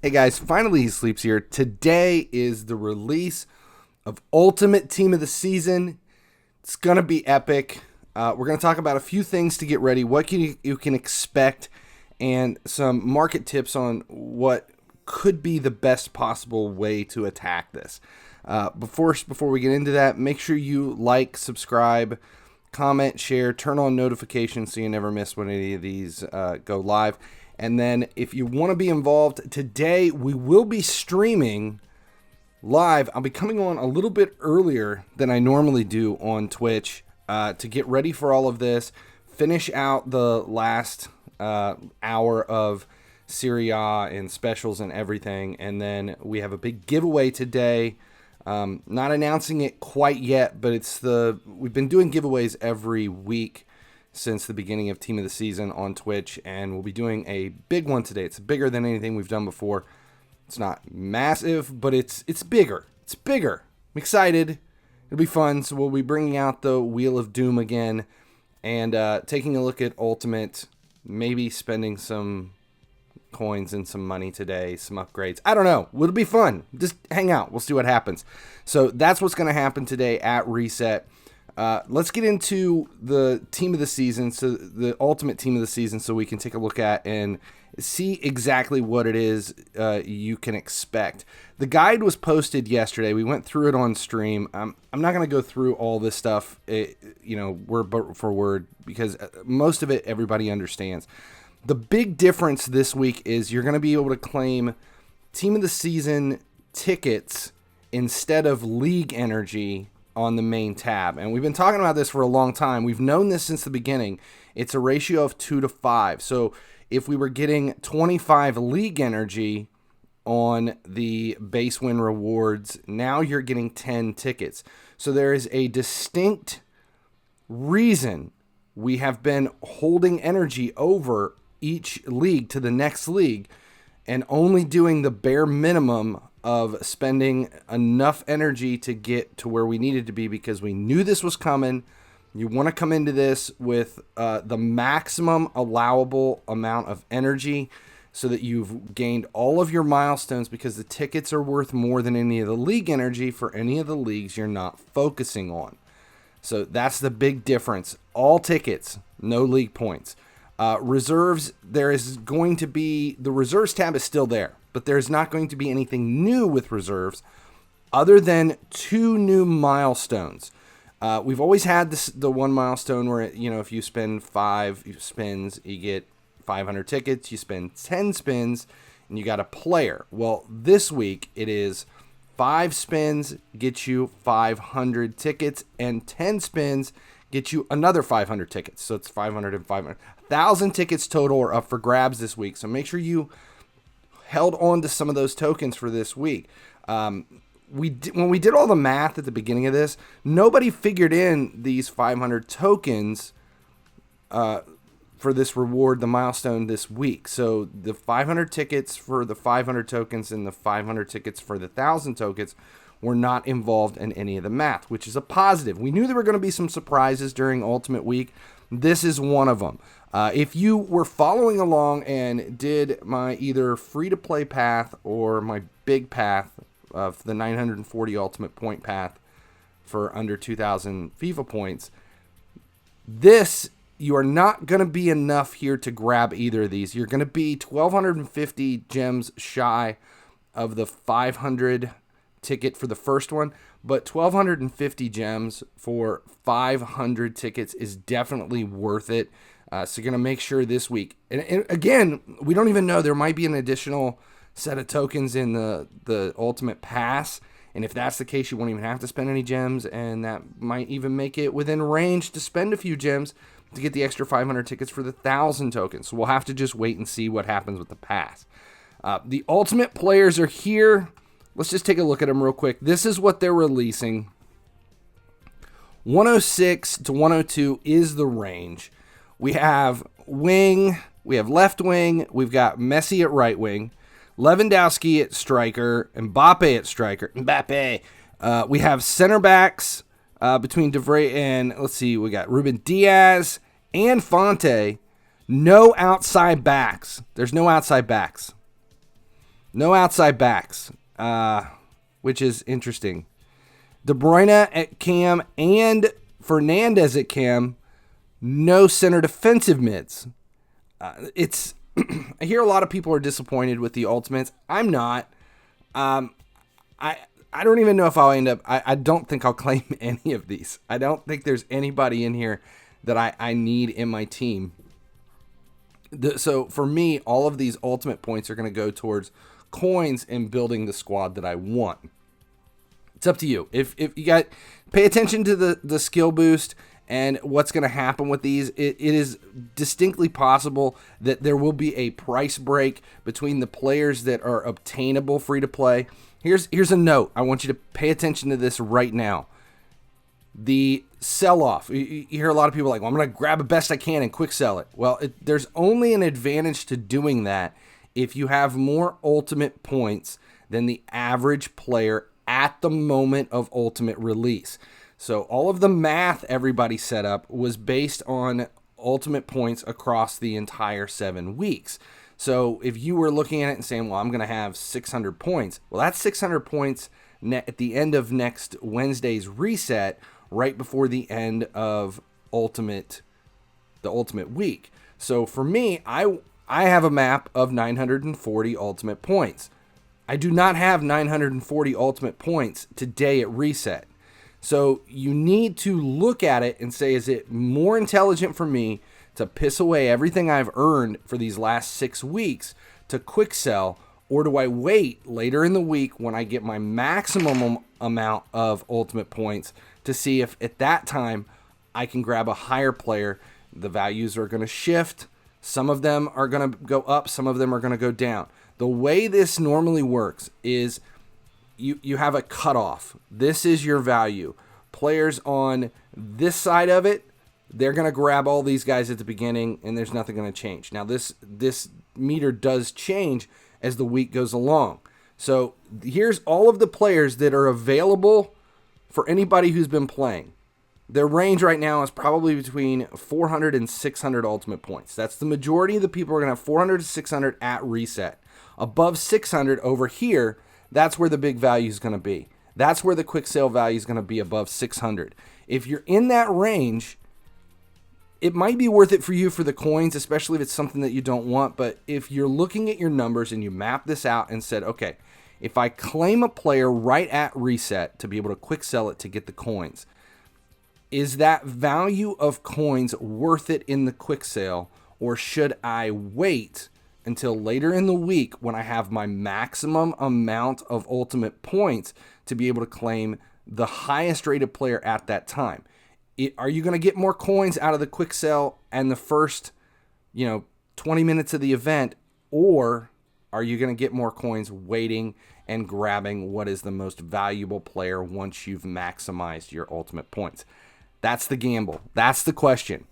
Hey guys, finally he sleeps here. Today is the release of Ultimate Team of the Season. It's going to be epic. We're going to talk about a few things to get ready, what you can expect, and some market tips on what could be the best possible way to attack this. Before we get into that, make sure you like, subscribe, comment, share, turn on notifications so you never miss when any of these go live. And then if you want to be involved, today we will be streaming live. I'll be coming on a little bit earlier than I normally do on Twitch to get ready for all of this, finish out the last hour of Serie A and specials and everything. And then we have a big giveaway today. Not announcing it quite yet, but we've been doing giveaways every week since the beginning of Team of the Season on Twitch, and we'll be doing a big one today. It's bigger than anything we've done before. It's not massive, but it's bigger. It's bigger. I'm excited. It'll be fun. So we'll be bringing out the Wheel of Doom again and taking a look at Ultimate, maybe spending some coins and some money today, some upgrades. I don't know. It'll be fun. Just hang out. We'll see what happens. So that's what's going to happen today at Reset. Let's get into the team of the season, so the ultimate team of the season, so we can take a look at and see exactly what it is you can expect. The guide was posted yesterday. We went through it on stream. I'm not going to go through all this stuff, word for word, because most of it everybody understands. The big difference this week is you're going to be able to claim team of the season tickets instead of league energy on the main tab. And we've been talking about this for a long time. We've known this since the beginning. It's a ratio of 2 to 5. So if we were getting 25 league energy on the base win rewards, now you're getting 10 tickets. So there is a distinct reason we have been holding energy over each league to the next league and only doing the bare minimum of spending enough energy to get to where we needed to be, because we knew this was coming. You want to come into this with the maximum allowable amount of energy so that you've gained all of your milestones, because the tickets are worth more than any of the league energy for any of the leagues you're not focusing on. So that's the big difference. All tickets, no league points. Reserves, there is going to be, the reserves tab is still there, but there's not going to be anything new with reserves other than 2 new milestones. We've always had the one milestone where, if you spend 5 spins, you get 500 tickets. You spend 10 spins, and you got a player. Well, this week it is 5 spins get you 500 tickets, and 10 spins get you another 500 tickets. So it's 500 and 500. 1,000 tickets total are up for grabs this week. So make sure you held on to some of those tokens for this week. When we did all the math at the beginning of this, nobody figured in these 500 tokens for this reward, the milestone this week. So the 500 tickets for the 500 tokens and the 500 tickets for the 1,000 tokens were not involved in any of the math, which is a positive. We knew there were going to be some surprises during Ultimate Week. This is one of them. If you were following along and did my either free-to-play path or my big path of the 940 Ultimate Point path for under 2,000 FIFA points, you are not going to be enough here to grab either of these. You're going to be 1,250 gems shy of the 500 ticket for the first one, but 1,250 gems for 500 tickets is definitely worth it. So you're going to make sure this week, and again, we don't even know, there might be an additional set of tokens in the Ultimate Pass, and if that's the case, you won't even have to spend any gems, and that might even make it within range to spend a few gems to get the extra 500 tickets for the 1,000 tokens. So we'll have to just wait and see what happens with the pass. The Ultimate players are here. Let's just take a look at them real quick. This is what they're releasing. 106 to 102 is the range. We have wing, we have left wing, we've got Messi at right wing, Lewandowski at striker, Mbappe at striker. We have center backs between De Vrij and, let's see, we got Ruben Diaz and Fonte. No outside backs. There's no outside backs. No outside backs, which is interesting. De Bruyne at cam and Fernandez at cam. No center defensive mids. It's I hear a lot of people are disappointed with the ultimates. I'm not. I don't even know if I'll end up. I don't think I'll claim any of these. I don't think there's anybody in here that I need in my team. So for me, all of these ultimate points are going to go towards coins and building the squad that I want. It's up to you. If you got, pay attention to the skill boost and what's going to happen with these. It is distinctly possible that there will be a price break between the players that are obtainable free to play. Here's a note. I want you to pay attention to this right now. The sell-off. You hear a lot of people like, well, I'm going to grab the best I can and quick sell it. Well, there's only an advantage to doing that if you have more ultimate points than the average player at the moment of ultimate release. So all of the math everybody set up was based on ultimate points across the entire 7 weeks. So if you were looking at it and saying, well, I'm going to have 600 points. Well, that's 600 points at the end of next Wednesday's reset, right before the end of the ultimate week. So for me, I have a map of 940 ultimate points. I do not have 940 ultimate points today at reset. So you need to look at it and say, is it more intelligent for me to piss away everything I've earned for these last 6 weeks to quick sell, or do I wait later in the week when I get my maximum amount of ultimate points to see if at that time I can grab a higher player? The values are going to shift. Some of them are going to go up. Some of them are going to go down. The way this normally works is you have a cutoff. This is your value. Players on this side of it, they're going to grab all these guys at the beginning, and there's nothing going to change. Now, this meter does change as the week goes along. So here's all of the players that are available for anybody who's been playing. Their range right now is probably between 400 and 600 ultimate points. That's the majority of the people are going to have 400 to 600 at reset. Above 600 over here, that's where the big value is going to be. That's where the quick sale value is going to be, above 600. If you're in that range, it might be worth it for you for the coins, especially if it's something that you don't want. But if you're looking at your numbers and you map this out and said, okay, if I claim a player right at reset to be able to quick sell it to get the coins, is that value of coins worth it in the quick sale, or should I wait until later in the week when I have my maximum amount of ultimate points to be able to claim the highest rated player at that time? Are you going to get more coins out of the quick sell and the first, 20 minutes of the event, or are you going to get more coins waiting and grabbing what is the most valuable player once you've maximized your ultimate points? That's the gamble. That's the question.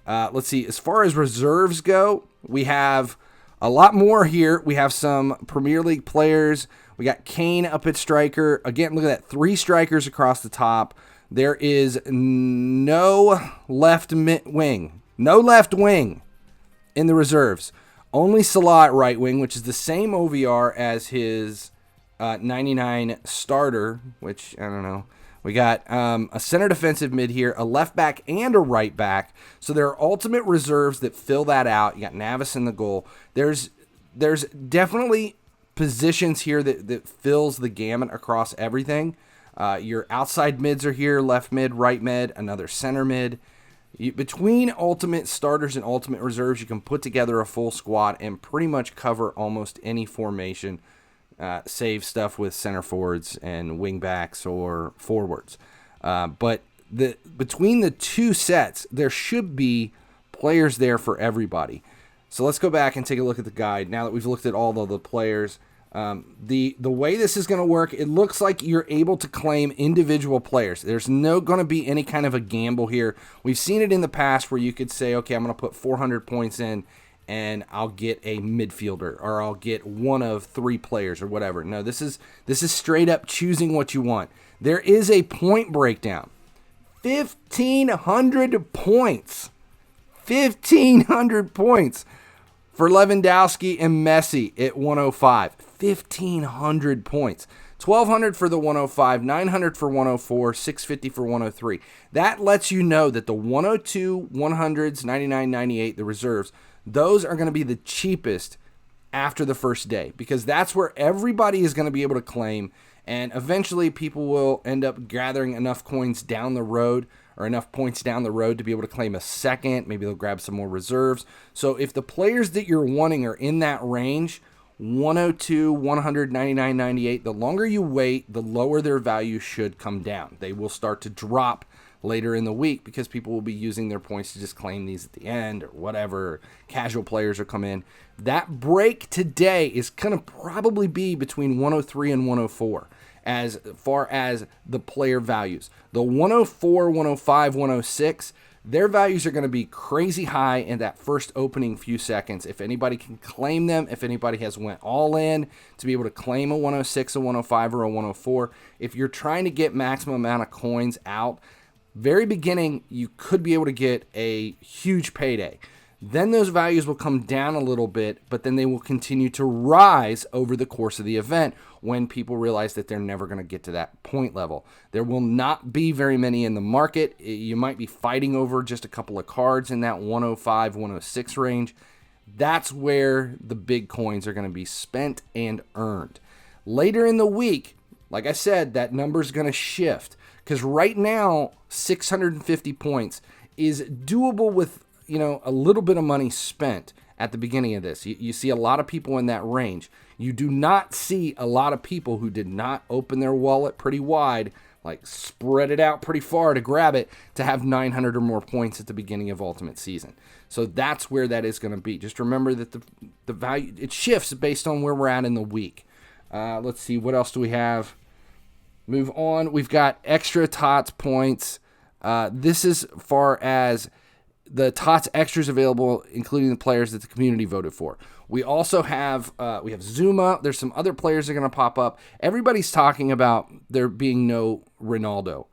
Let's see. As far as reserves go, we have a lot more here. We have some Premier League players. We got Kane up at striker. Again, look at that. 3 strikers across the top. There is no left wing. No left wing in the reserves. Only Salah at right wing, which is the same OVR as his 99 starter, which, I don't know. We got a center defensive mid here, a left back and a right back. So there are ultimate reserves that fill that out. You got Navas in the goal. There's definitely positions here that fills the gamut across everything. Your outside mids are here, left mid, right mid, another center mid. Between ultimate starters and ultimate reserves, you can put together a full squad and pretty much cover almost any formation. Save stuff with center forwards and wing backs or forwards. But between the 2 sets, there should be players there for everybody. So let's go back and take a look at the guide now that we've looked at all of the players. The way this is going to work, it looks like you're able to claim individual players. There's no going to be any kind of a gamble here. We've seen it in the past where you could say, okay, I'm going to put 400 points in, and I'll get a midfielder, or I'll get one of 3 players or whatever. No, this is straight up choosing what you want. There is a point breakdown. 1,500 points. 1,500 points for Lewandowski and Messi at 105. 1,500 points. 1,200 for the 105, 900 for 104, 650 for 103. That lets you know that the 102, 100s, 99, 98, the reserves, those are going to be the cheapest after the first day, because that's where everybody is going to be able to claim, and eventually people will end up gathering enough coins down the road, or enough points down the road, to be able to claim a second. Maybe they'll grab some more reserves. So if the players that you're wanting are in that range, 102, 100, 99, 98, the longer you wait, the lower their value should come down. They will start to drop later in the week because people will be using their points to just claim these at the end or whatever. Casual players will come in. That break today is going to probably be between 103 and 104 as far as the player values. The 104, 105, 106, their values are going to be crazy high in that first opening few seconds. If anybody can claim them, if anybody has went all in to be able to claim a 106, a 105, or a 104, if you're trying to get maximum amount of coins out, very beginning, you could be able to get a huge payday. Then those values will come down a little bit, but then they will continue to rise over the course of the event when people realize that they're never going to get to that point level. There will not be very many in the market. You might be fighting over just a couple of cards in that 105, 106 range. That's where the big coins are going to be spent and earned. Later in the week, like I said, that number is going to shift, because right now 650 points is doable with a little bit of money spent at the beginning of this. You see a lot of people in that range. You do not see a lot of people who did not open their wallet pretty wide, like spread it out pretty far to grab it, to have 900 or more points at the beginning of Ultimate Season. So that's where that is going to be. Just remember that the value, it shifts based on where we're at in the week. Let's see, what else do we have? Move on. We've got extra TOTS points. This is far as the TOTS extras available, including the players that the community voted for. We also have Zuma. There's some other players that are going to pop up. Everybody's talking about there being no Ronaldo.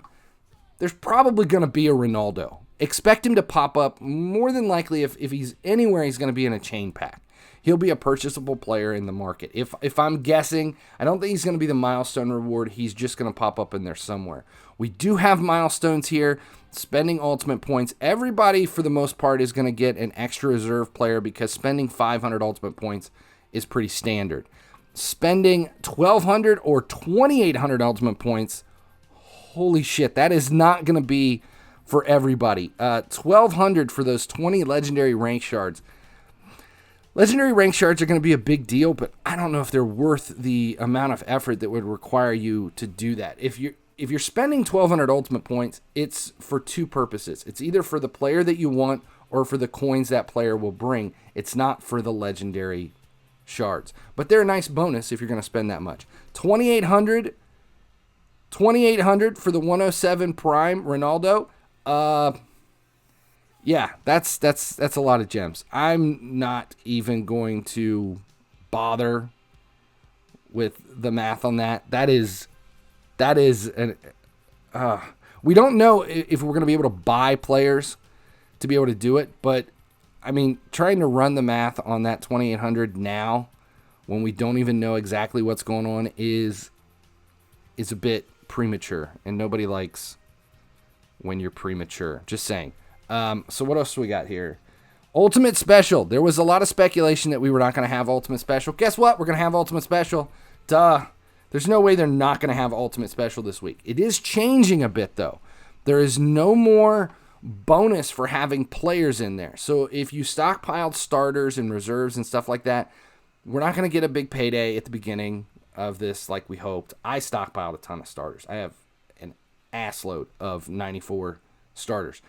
There's probably going to be a Ronaldo. Expect him to pop up. More than likely, if he's anywhere, he's going to be in a chain pack. He'll be a purchasable player in the market. If I'm guessing, I don't think he's going to be the milestone reward. He's just going to pop up in there somewhere. We do have milestones here. Spending ultimate points. Everybody, for the most part, is going to get an extra reserve player, because spending 500 ultimate points is pretty standard. Spending 1,200 or 2,800 ultimate points, holy shit, that is not going to be for everybody. 1,200 for those 20 legendary rank shards. Legendary rank shards are going to be a big deal, but I don't know if they're worth the amount of effort that would require you to do that. If you're spending 1,200 ultimate points, it's for two purposes. It's either for the player that you want or for the coins that player will bring. It's not for the legendary shards. But they're a nice bonus if you're going to spend that much. 2,800 for the 107 Prime Ronaldo. Yeah, that's a lot of gems. I'm not even going to bother with the math on that. That is an. We don't know if we're going to be able to buy players to be able to do it, but I mean, trying to run the math on that 2,800 now, when we don't even know exactly what's going on, is a bit premature, and nobody likes when you're premature. Just saying. So what else do we got here? Ultimate Special. There was a lot of speculation that we were not going to have Ultimate Special. Guess what? We're going to have Ultimate Special. Duh. There's no way they're not going to have Ultimate Special this week. It is changing a bit, though. There is no more bonus for having players in there. So if you stockpiled starters and reserves and stuff like that, we're not going to get a big payday at the beginning of this like we hoped. I stockpiled a ton of starters. I have an assload of 94 starters.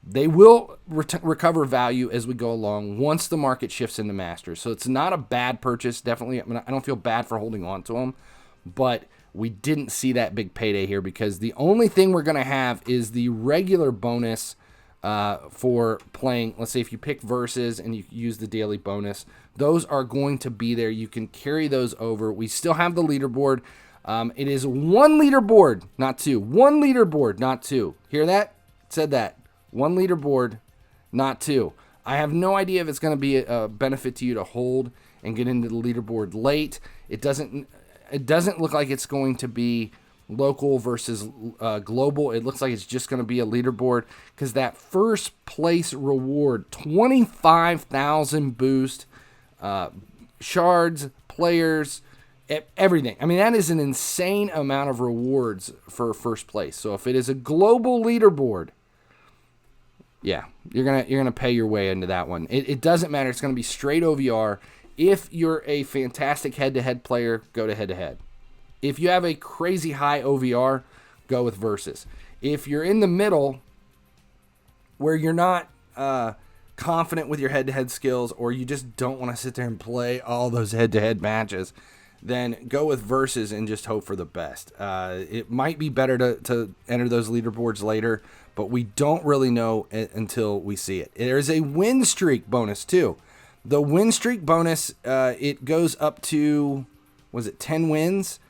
They will recover value as we go along once the market shifts into Masters. So it's not a bad purchase. Definitely, I mean, I don't feel bad for holding on to them, but we didn't see that big payday here because the only thing we're going to have is the regular bonus for playing. Let's say if you pick versus and you use the daily bonus, those are going to be there. You can carry those over. We still have the leaderboard. It is one leaderboard, not two. One leaderboard, not two. Hear that? Said that. One leaderboard, not two. I have no idea if it's going to be a benefit to you to hold and get into the leaderboard late. It doesn't look like it's going to be local versus global. It looks like it's just going to be a leaderboard, because that first place reward, 25,000 boost, shards, players, everything. I mean, that is an insane amount of rewards for first place. So if it is a global leaderboard, yeah, you're gonna pay your way into that one. It doesn't matter. It's going to be straight OVR. If you're a fantastic head-to-head player, go to head-to-head. If you have a crazy high OVR, go with versus. If you're in the middle, where you're not confident with your head-to-head skills, or you just don't want to sit there and play all those head-to-head matches, then go with versus and just hope for the best. It might be better to enter those leaderboards later, but we don't really know until we see it. There's a win streak bonus too. The win streak bonus, it goes up to, 10 wins?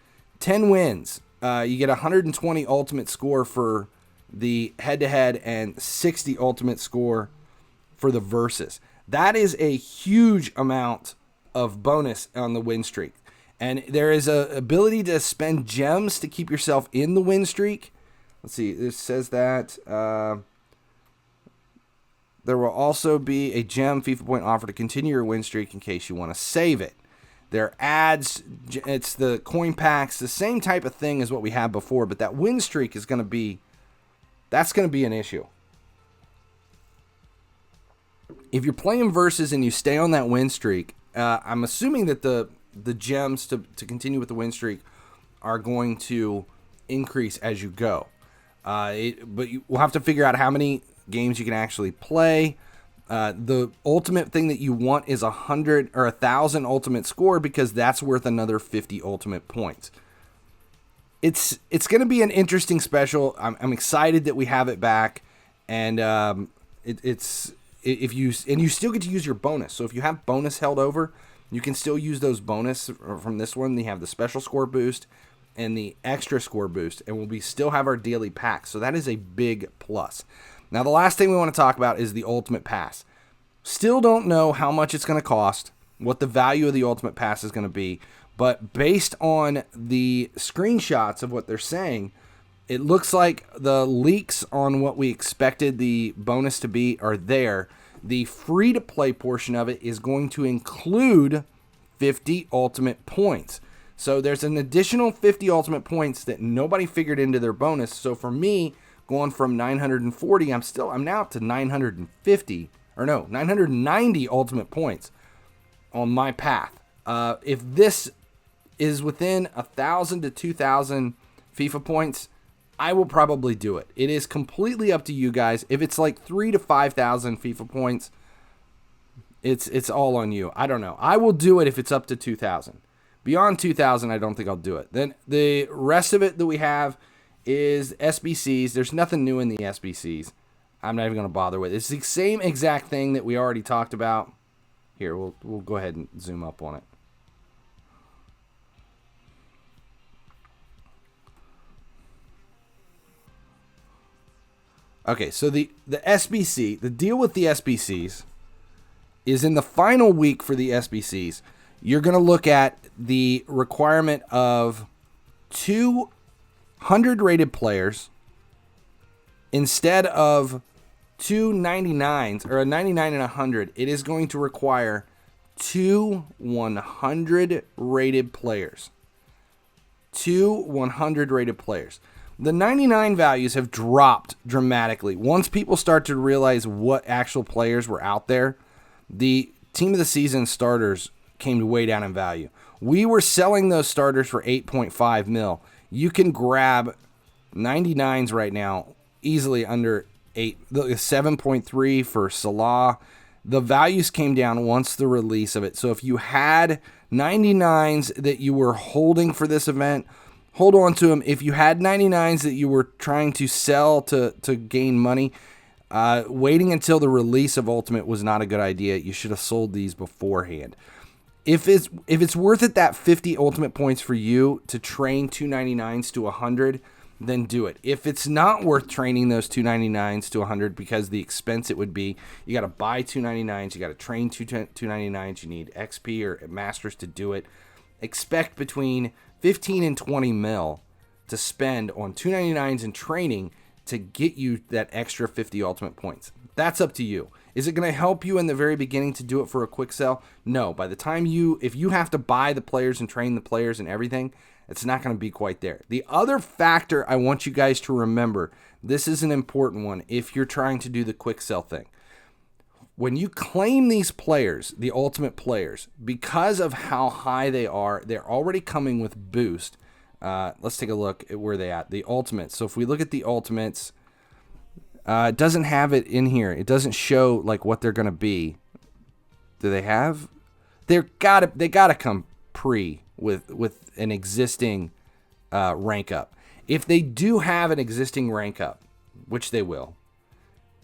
10 wins. You get 120 ultimate score for the head-to-head and 60 ultimate score for the versus. That is a huge amount of bonus on the win streak. And there is a ability to spend gems to keep yourself in the win streak. Let's see, it says that there will also be a gem FIFA point offer to continue your win streak in case you want to save it. There are ads, it's the coin packs, the same type of thing as what we had before, but that win streak is going to be, that's going to be an issue. If you're playing versus and you stay on that win streak, I'm assuming that the gems to continue with the win streak are going to increase as you go. But we'll have to figure out how many games you can actually play. The ultimate thing that you want is 100 or 1,000 ultimate score, because that's worth another 50 ultimate points. It's going to be an interesting special. I'm excited that we have it back, and if you still get to use your bonus. So if you have bonus held over, you can still use those bonus from this one. They have the special score boost and the extra score boost, and we still have our daily packs. So that is a big plus. Now, the last thing we want to talk about is the Ultimate Pass. Still don't know how much it's going to cost, what the value of the Ultimate Pass is going to be, but based on the screenshots of what they're saying, it looks like the leaks on what we expected the bonus to be are there. The free-to-play portion of it is going to include 50 ultimate points. So there's an additional 50 ultimate points that nobody figured into their bonus. So for me, going from 940, I'm now up to 990 ultimate points on my path. If this is within 1,000 to 2,000 FIFA points, I will probably do it. It is completely up to you guys. If it's like 3,000 to 5,000 FIFA points, it's all on you. I don't know. I will do it if it's up to 2,000. Beyond 2,000, I don't think I'll do it. Then the rest of it that we have is SBCs. There's nothing new in the SBCs. I'm not even going to bother with it. It's the same exact thing that we already talked about. Here, we'll go ahead and zoom up on it. Okay, so the SBC, the deal with the SBCs is in the final week for the SBCs, you're going to look at the requirement of 200 rated players instead of 2 99s, or a 99 and 100. It is going to require 2 100 rated players. 2 100 rated players. The 99 values have dropped dramatically. Once people start to realize what actual players were out there, the team of the season starters came way down in value. We were selling those starters for 8.5 mil. You can grab 99s right now easily under 8. 7.3 for Salah. The values came down once the release of it. So if you had 99s that you were holding for this event, hold on to them. If you had 99s that you were trying to sell to gain money, waiting until the release of Ultimate was not a good idea. You should have sold these beforehand. If it's worth it, that 50 Ultimate points for you to train 299s to 100, then do it. If it's not worth training those 299s to 100 because the expense it would be, you got to buy 299s, you got to train 299s, you need XP or Masters to do it. Expect between 15 and 20 mil to spend on 299s and training to get you that extra 50 ultimate points. That's up to you. Is it going to help you in the very beginning to do it for a quick sell? No. By the time if you have to buy the players and train the players and everything, it's not going to be quite there. The other factor I want you guys to remember, this is an important one if you're trying to do the quick sell thing. When you claim these players, the ultimate players, because of how high they are, they're already coming with boost. Let's take a look at where they at. The ultimates. So if we look at the ultimates, it doesn't have it in here. It doesn't show like what they're going to be. Do they have? They gotta come pre with an existing rank up. If they do have an existing rank up, which they will,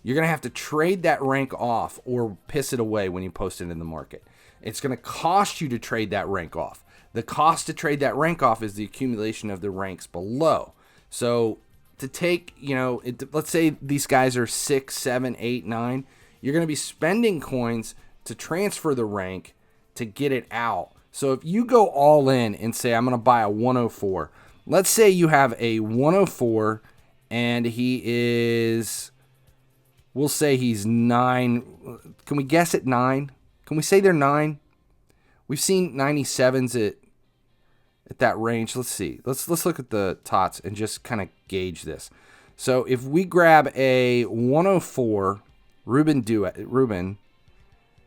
you're going to have to trade that rank off or piss it away when you post it in the market. It's going to cost you to trade that rank off. The cost to trade that rank off is the accumulation of the ranks below. So to take, let's say these guys are 6, 7, 8, 9, you're going to be spending coins to transfer the rank to get it out. So if you go all in and say, I'm going to buy a 104, let's say you have a 104 and he is, we'll say he's 9. Can we guess at 9? Can we say they're 9? We've seen 97s at that range. Let's see. Let's look at the tots and just kind of gauge this. So if we grab a 104 Ruben,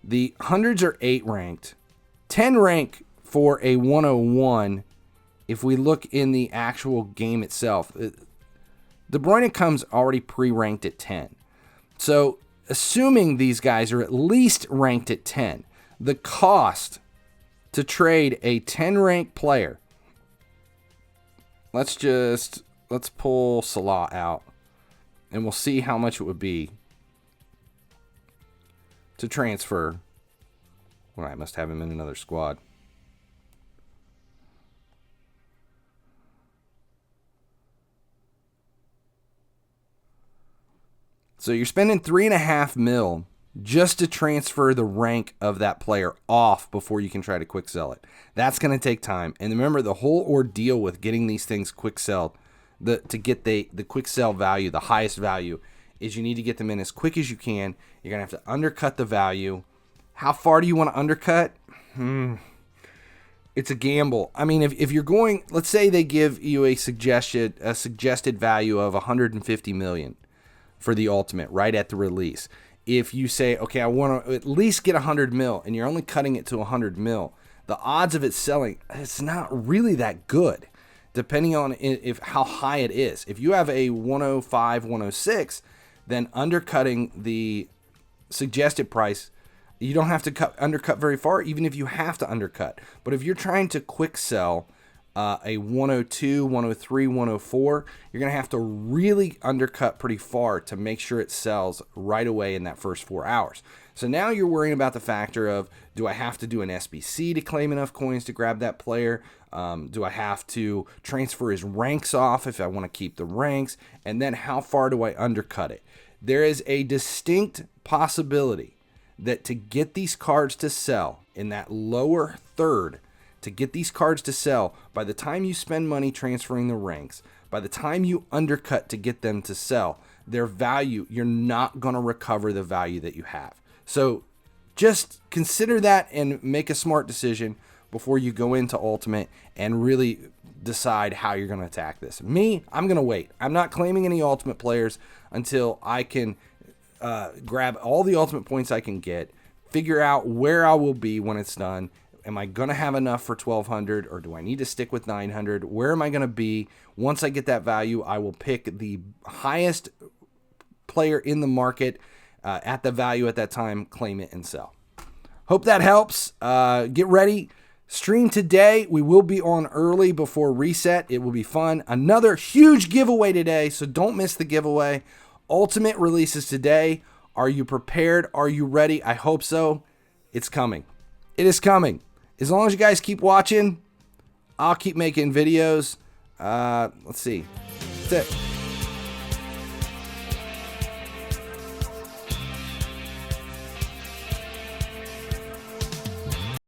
the hundreds are 8 ranked. 10 rank for a 101 if we look in the actual game itself. De Bruyne comes already pre-ranked at 10. So assuming these guys are at least ranked at 10, the cost to trade a 10 rank player, let's pull Salah out and we'll see how much it would be to transfer. Well, I must have him in another squad. So you're spending $3.5 million just to transfer the rank of that player off before you can try to quick sell it. That's going to take time. And remember, the whole ordeal with getting these things quick sell, to get the quick sell value, the highest value, is you need to get them in as quick as you can. You're going to have to undercut the value. How far do you want to undercut? It's a gamble. I mean, if you're going, let's say they give you a suggested value of $150 million for the ultimate right at the release. If you say, okay, I want to at least get 100 mil, and you're only cutting it to 100 mil, the odds of it selling, it's not really that good, depending on how high it is. If you have a 105, 106, then undercutting the suggested price, you don't have to undercut very far, even if you have to undercut. But if you're trying to quick sell a 102, 103, 104, you're going to have to really undercut pretty far to make sure it sells right away in that first 4 hours. So now you're worrying about the factor of, do I have to do an SBC to claim enough coins to grab that player? Do I have to transfer his ranks off if I want to keep the ranks? And then how far do I undercut it? There is a distinct possibility that to get these cards to sell in that lower third, to get these cards to sell, by the time you spend money transferring the ranks, by the time you undercut to get them to sell, their value, you're not going to recover the value that you have. So just consider that and make a smart decision before you go into Ultimate and really decide how you're going to attack this. Me, I'm going to wait. I'm not claiming any Ultimate players until I can grab all the Ultimate points I can get, figure out where I will be when it's done. Am I going to have enough for 1,200, or do I need to stick with 900? Where am I going to be? Once I get that value, I will pick the highest player in the market at the value at that time, claim it, and sell. Hope that helps. Get ready. Stream today. We will be on early before reset. It will be fun. Another huge giveaway today, so don't miss the giveaway. Ultimate releases today. Are you prepared? Are you ready? I hope so. It's coming. It is coming. As long as you guys keep watching, I'll keep making videos. Let's see. That's it.